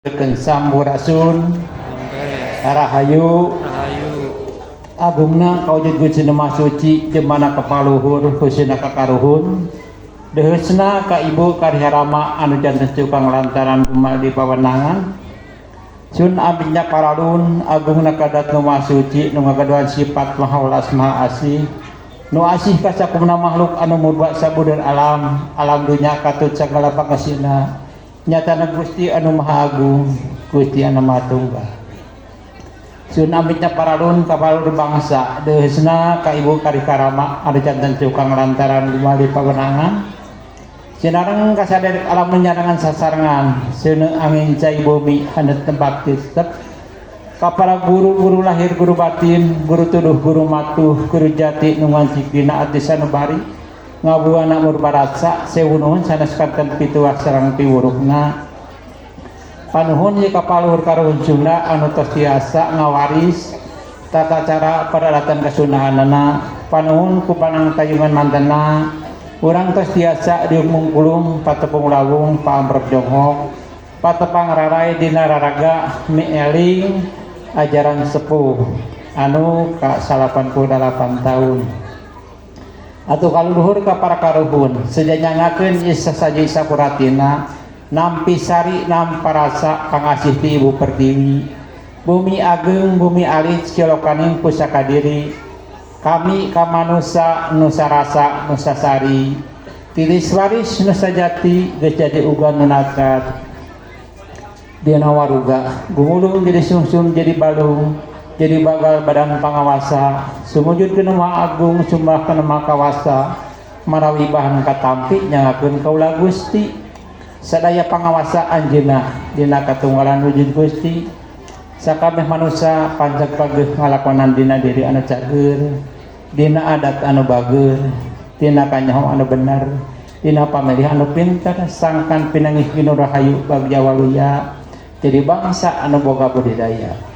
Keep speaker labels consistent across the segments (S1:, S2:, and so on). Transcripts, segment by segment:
S1: Ken Sampurasun Rahayu Agungna kaujud Gusti Maha Suci jemana kapaluhur husna kakaruhun deheusna ka ibu kariharama anu janten cukang lantaran kumal di pawenangan sun abdinya paralun agungna kadat nu Maha Suci nu ngagaduhan sifat maha welas maha asih nu asih ka sakumna makhluk anu murba sabudeur alam dunya katut sagala pangasina nyatana Gusti anu Maha Agung Gusti anu Maha Tunggal sun abdinya paralun kapalur bangsa deheusna ka ibu kariharama anu janten cukang lantaran kumal di pawenangan sinareng kasadar alam menyarangan sasarangan seuneu angin cai bumi handeut tembak titep ka para guru-guru lahir guru batin guru tuduh guru matuh guru jati nu ngancik dina ati sanubari ngabuana murbarasa sewu nuhun sanes kanten pituah sareng piwuruhna panuhun ye kapaluhur karuhun Sunda anu tos tiasa ngawaris tata cara peralatan kasunahanana panuhun ku panang tayungan mantena urang tos tiasa diumung-ulung patepung lawung paamrep jonghok patepang rarai dina raraga mieling ajaran sepuh anu ka 88 tahun atuh kaluhur ka para karuhun sejanyangakeun sasaji sapuratina nampi sari namparasa pangasih ti ibu pertiwi bumi ageng bumi alit cilokaning pusaka diri kami kamanusa nusa rasa nusa sari tilis waris nusa jati geus jadi uga nunakat dina waruga gumulung jadi sungsung jadi balung jadi bagal badan pangawasa sumujud ke Maha Agung sumbah ke Maha Kawasa marawi bahan katampi nyangakeun kaula Gusti sadaya pangawasa anjeunna dina katunggalan wujud Gusti sakabeh manusia pancak pageuh ngalakonan dina diri anu cager dina adat anu bageur dina kanyaho anu bener dina pamilih anu pinter sangkan pinangih ginu rahayu bagja waluya jadi bangsa anu boga budidaya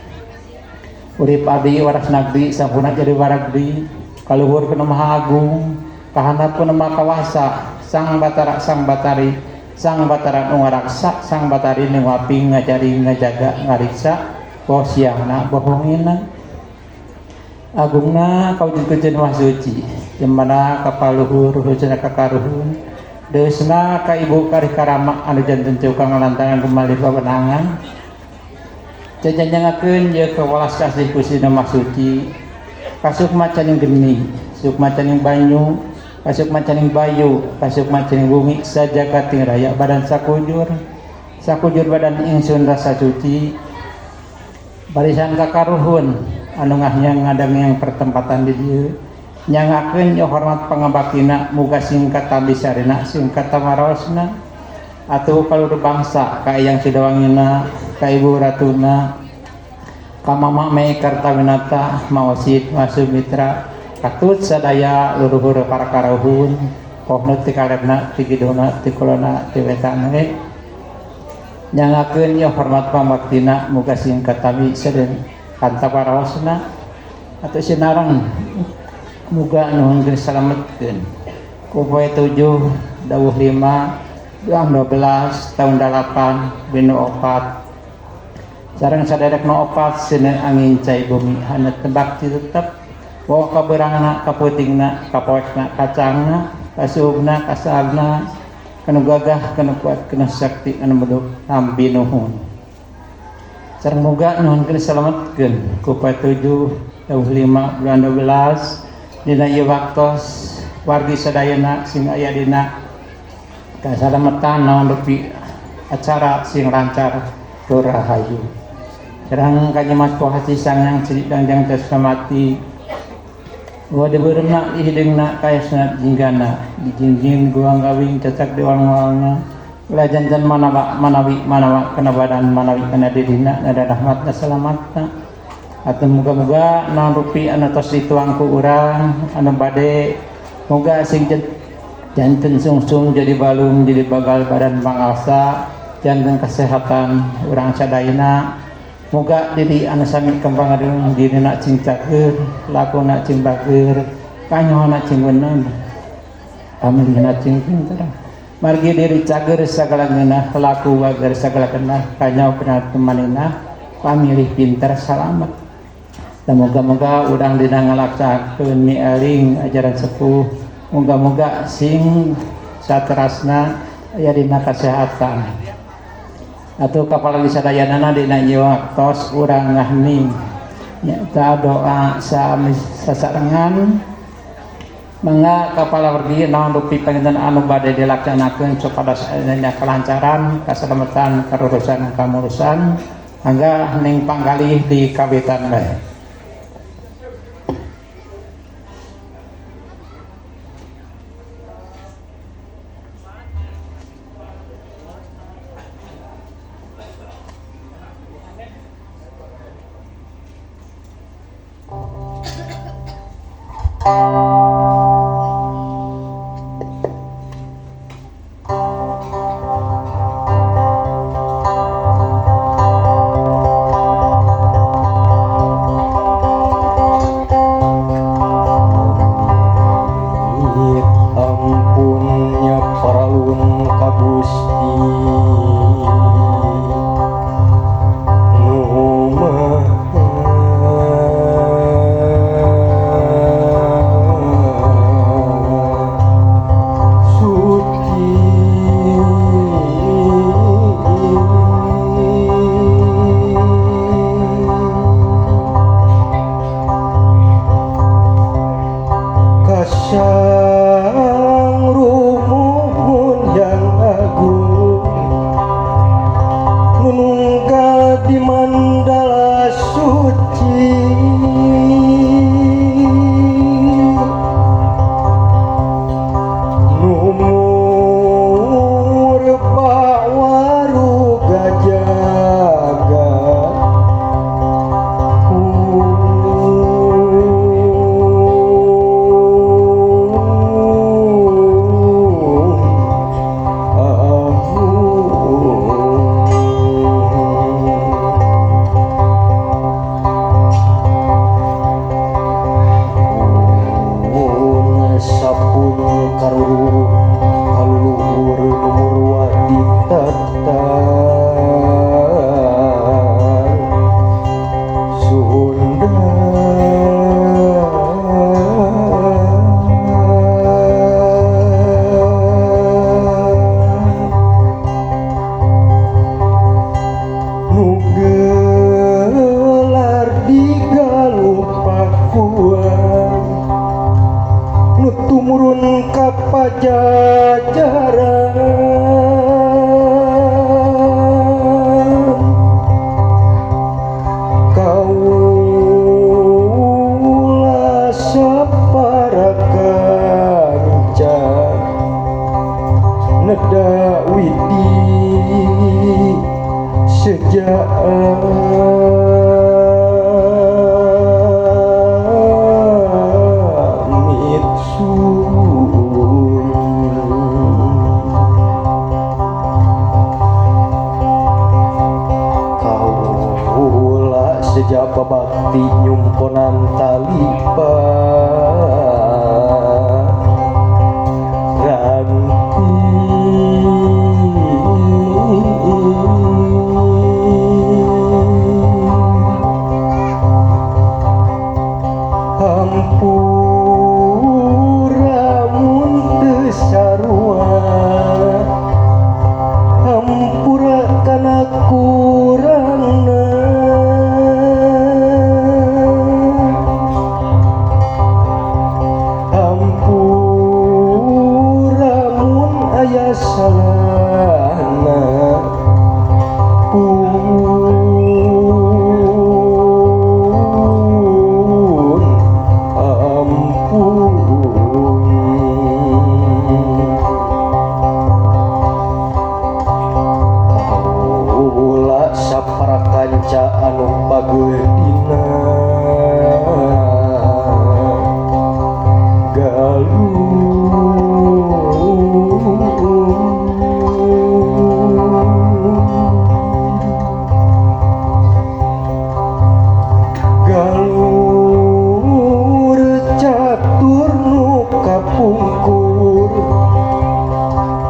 S1: urip abdi waras nagri sampurna jadi waragdi kaluhur kana Maha Agung kahandap kana Maha Kawasa sang batara sang batari sang batara nu ngaraksa sang batari nu ngaping ngajari ngajaga ngariksa poh siangna bohongina agungna kaujud Gusti Maha Suci jemana kapaluhur husna kakaruhun deusna ka ibu kariharama anu janten cukang lantaran kumal di pawenangan jajanjangakeun ye kawelas kasih Gusti Maha Suci kasukma caning geni sukma caning banyu kasukma caning bayu kasukma caning bumi sajagating raya badan sakujur badan ingsun rasa suci barisan kakaruhun anu ngahyang ngadang yang pertempatan di dieu nyangakeun yo hormat pangabaktina muga singkat tabisarina singkat tamarosna atuh kalur bangsa ka yang sidawangina ka ibu ratuna ka mama me kartawinata maosid masumitra katut sadaya luruhur para karuhun pohna ti karebna ti gidona ti kulona ti wetana nyangakeun yo hormat pangabaktina muga singkat tabi sedeng kanta parosna atuh sinareng muga nuhun geus salametkeun ku poe 7 dawuh 5 bulan 12 tahun 8 binu 4 sareng saderek nu 4 seuneu angin cai bumi haneut tebak tetep wa kabeurangna kaputingna kapoekna kacangna kasuhna kasaagna kanu gagah kanu kuat kanu sakti anu meduk tampi nuhun sareng muga nuhun geus salametkeun ku poe 7 dawuh 5 bulan 12 dina ieu waktos wargi sadayana sing aya dina kasalametan naon rupi acara sing lancar tur rahayu sareng kanyemas pohati sangyang cilik dangjang taskamati wa deureumna hideungna kayasna jinggana dijingjing guang gawing cacak diwang-wangna lajantan manawi kana badan manawi kana dirina nada rahmatna salamatna atuh muga-muga naon rupi anu tos dituang ku urang anu bade muga sing janten sungsung jadi balung jadi bagal badan pangasa janten kesehatan urang sadayana muga diri anu sami kembang adeung dirina cing cager lakona cing bageur kanyohona cing beunang pamilihna cing pinter margi diri cager segala ngeunah laku wager segala kenah kanyau pernah temanina pamilih pintar selamat. Moga-moga urang dina ngalaksakeun mieling ajaran sepuh, moga-moga sing saterasna aya dina kasehatan. Atuh kapal sadayanana dina ieu waktos urang ngahning nyata doa sasarengan mangga kapala wargi naon dupi panginten anu bade dilaksanakeun supados aya kelancaran, kaselamatan, karurusan, kamurusan. Mangga ning panggalih di kawitan bae.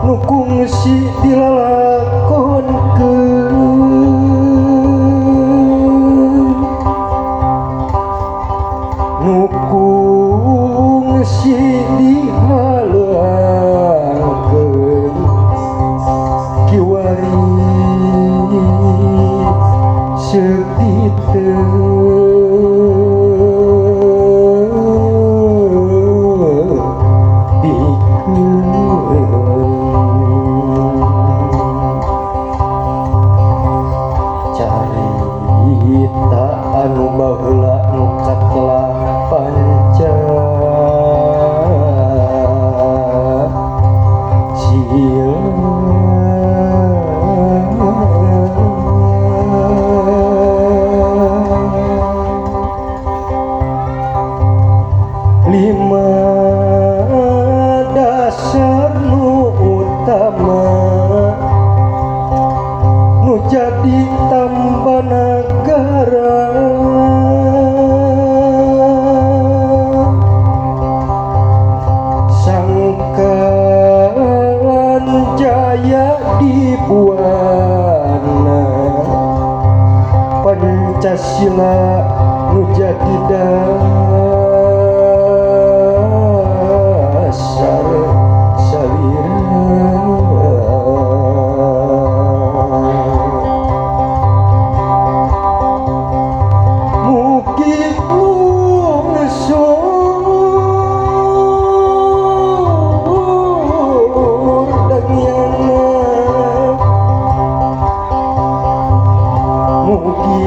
S2: Nuku carita anu baheula nu katela panca lima dasar nu utama nu jadi tambah negara sangkan jaya dibuana Pancasila nu jadi dasar salira mugi lungsur dangiana mugi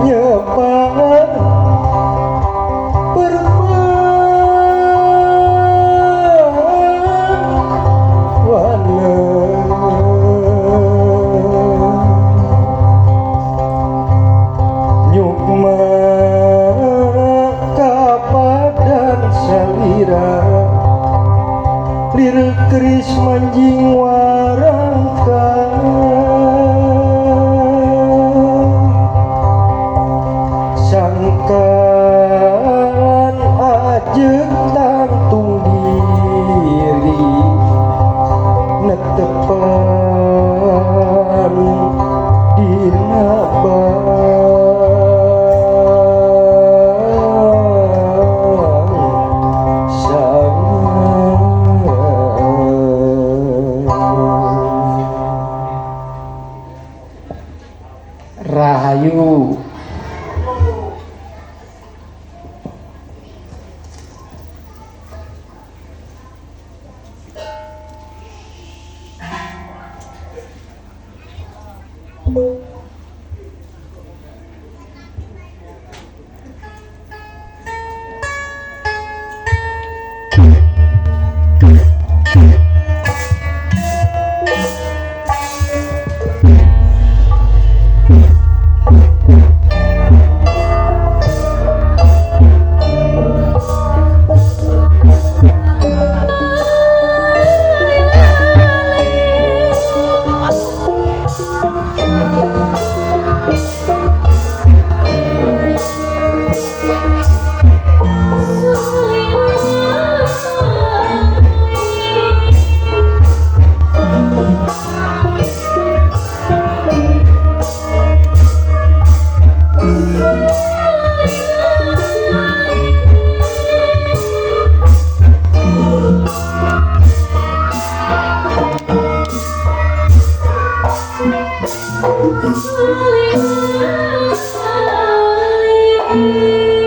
S2: nyebar nyukma kapadan salira lir keris manjing warangka sangkan ajeng tangtung diri netepan dina
S1: Rahayu.
S3: Salih, salih.